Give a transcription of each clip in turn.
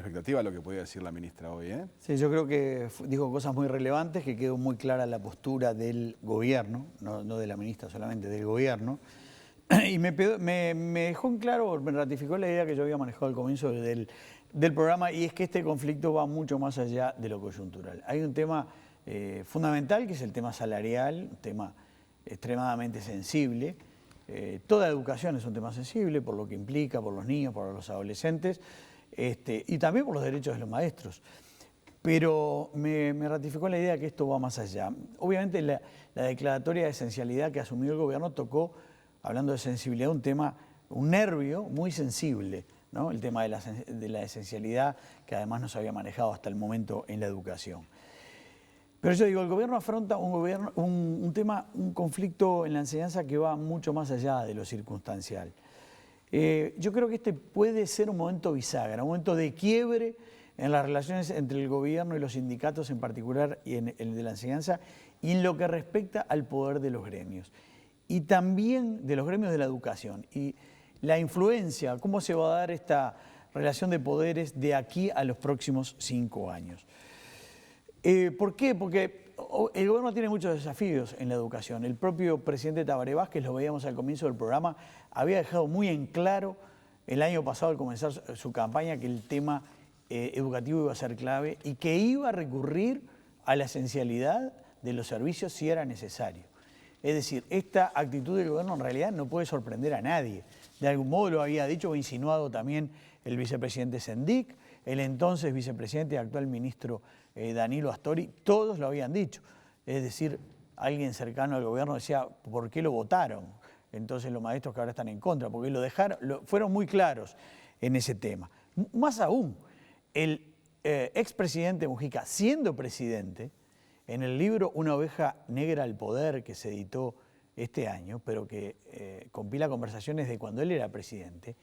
expectativa lo que podía decir la ministra hoy, ¿eh? Sí, yo creo que dijo cosas muy relevantes, que quedó muy clara la postura del gobierno, no de la ministra solamente, del gobierno. Y me dejó en claro, me ratificó la idea que yo había manejado al comienzo del programa, y es que este conflicto va mucho más allá de lo coyuntural. Hay un tema fundamental, que es el tema salarial, un tema extremadamente sensible. Toda educación es un tema sensible por lo que implica, por los niños, por los adolescentes, y también por los derechos de los maestros. Pero me ratificó la idea que esto va más allá. Obviamente la declaratoria de esencialidad que asumió el gobierno tocó, hablando de sensibilidad, un tema, un nervio muy sensible, ¿no? El tema de la esencialidad, que además no se había manejado hasta el momento en la educación. Pero yo digo, el gobierno afronta un conflicto en la enseñanza que va mucho más allá de lo circunstancial. Yo creo que este puede ser un momento bisagra, un momento de quiebre en las relaciones entre el gobierno y los sindicatos en particular, y en el de la enseñanza, y en lo que respecta al poder de los gremios. Y también de los gremios de la educación. Y la influencia, cómo se va a dar esta relación de poderes de aquí a los próximos 5 años. ¿Por qué? Porque el gobierno tiene muchos desafíos en la educación. El propio presidente Tabaré Vázquez, lo veíamos al comienzo del programa, había dejado muy en claro el año pasado, al comenzar su campaña, que el tema educativo iba a ser clave y que iba a recurrir a la esencialidad de los servicios si era necesario. Es decir, esta actitud del gobierno en realidad no puede sorprender a nadie. De algún modo lo había dicho o insinuado también el vicepresidente Sendik, el entonces vicepresidente y actual ministro Danilo Astori, todos lo habían dicho. Es decir, alguien cercano al gobierno decía, ¿por qué lo votaron? Entonces los maestros que ahora están en contra, porque fueron muy claros en ese tema. Más aún, el expresidente Mujica, siendo presidente, en el libro Una oveja negra al poder, que se editó este año, pero que compila conversaciones de cuando él era presidente,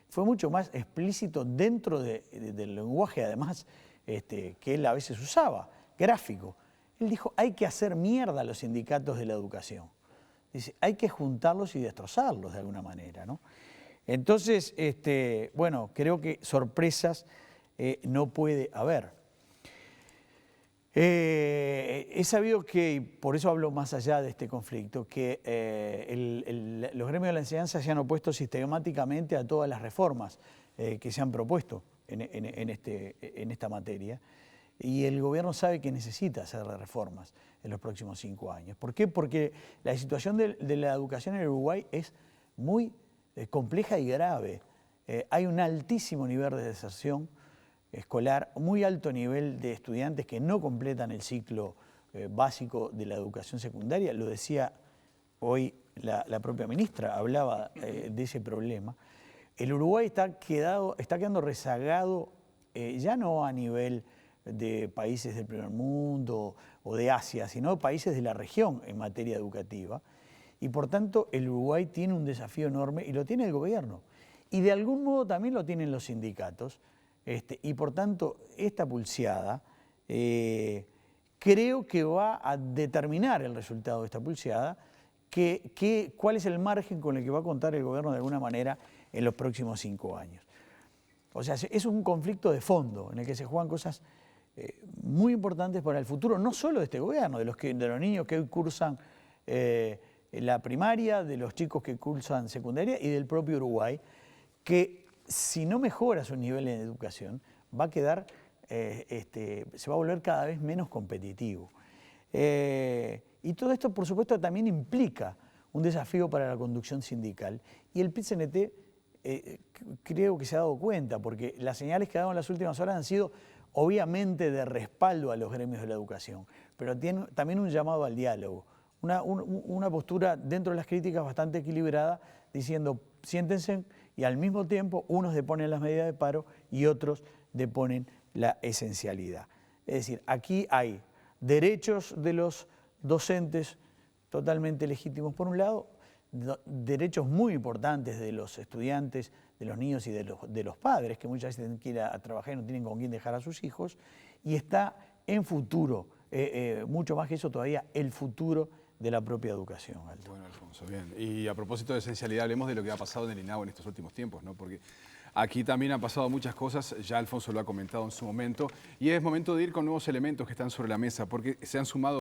fue mucho más explícito dentro del lenguaje, además, que él a veces usaba, gráfico. Él dijo, hay que hacer mierda a los sindicatos de la educación. Dice, hay que juntarlos y destrozarlos de alguna manera, ¿no? Entonces, bueno, creo que sorpresas no puede haber. He sabido que, por eso hablo más allá de este conflicto, que los gremios de la enseñanza se han opuesto sistemáticamente a todas las reformas que se han propuesto en esta materia, y el gobierno sabe que necesita hacer reformas en los próximos 5 años. ¿Por qué? Porque la situación de la educación en Uruguay es muy compleja y grave. Hay un altísimo nivel de deserción escolar, muy alto nivel de estudiantes que no completan el ciclo básico de la educación secundaria. Lo decía hoy la propia ministra, hablaba de ese problema. El Uruguay está quedando rezagado, ya no a nivel de países del primer mundo o de Asia, sino países de la región en materia educativa. Y por tanto el Uruguay tiene un desafío enorme, y lo tiene el gobierno. Y de algún modo también lo tienen los sindicatos. Y por tanto, esta pulseada creo que va a determinar el resultado de esta pulseada, cuál es el margen con el que va a contar el gobierno de alguna manera en los próximos 5 años. O sea, es un conflicto de fondo en el que se juegan cosas muy importantes para el futuro, no solo de este gobierno, de los niños que hoy cursan la primaria, de los chicos que cursan secundaria y del propio Uruguay, que si no mejora su nivel en educación, va a quedar, se va a volver cada vez menos competitivo. Y todo esto, por supuesto, también implica un desafío para la conducción sindical. Y el PIT-CNT creo que se ha dado cuenta, porque las señales que ha dado en las últimas horas han sido obviamente de respaldo a los gremios de la educación, pero tiene también un llamado al diálogo, una postura dentro de las críticas bastante equilibrada, diciendo siéntense, y al mismo tiempo unos deponen las medidas de paro y otros deponen la esencialidad. Es decir, aquí hay derechos de los docentes totalmente legítimos por un lado, derechos muy importantes de los estudiantes, de los niños y de los padres, que muchas veces tienen que ir a trabajar y no tienen con quién dejar a sus hijos, y está en futuro, mucho más que eso todavía, el futuro de la propia educación. Bueno, Alfonso, bien. Y a propósito de esencialidad, hablemos de lo que ha pasado en el INAU en estos últimos tiempos, ¿no? Porque Aquí también han pasado muchas cosas, ya Alfonso lo ha comentado en su momento, y es momento de ir con nuevos elementos que están sobre la mesa, porque se han sumado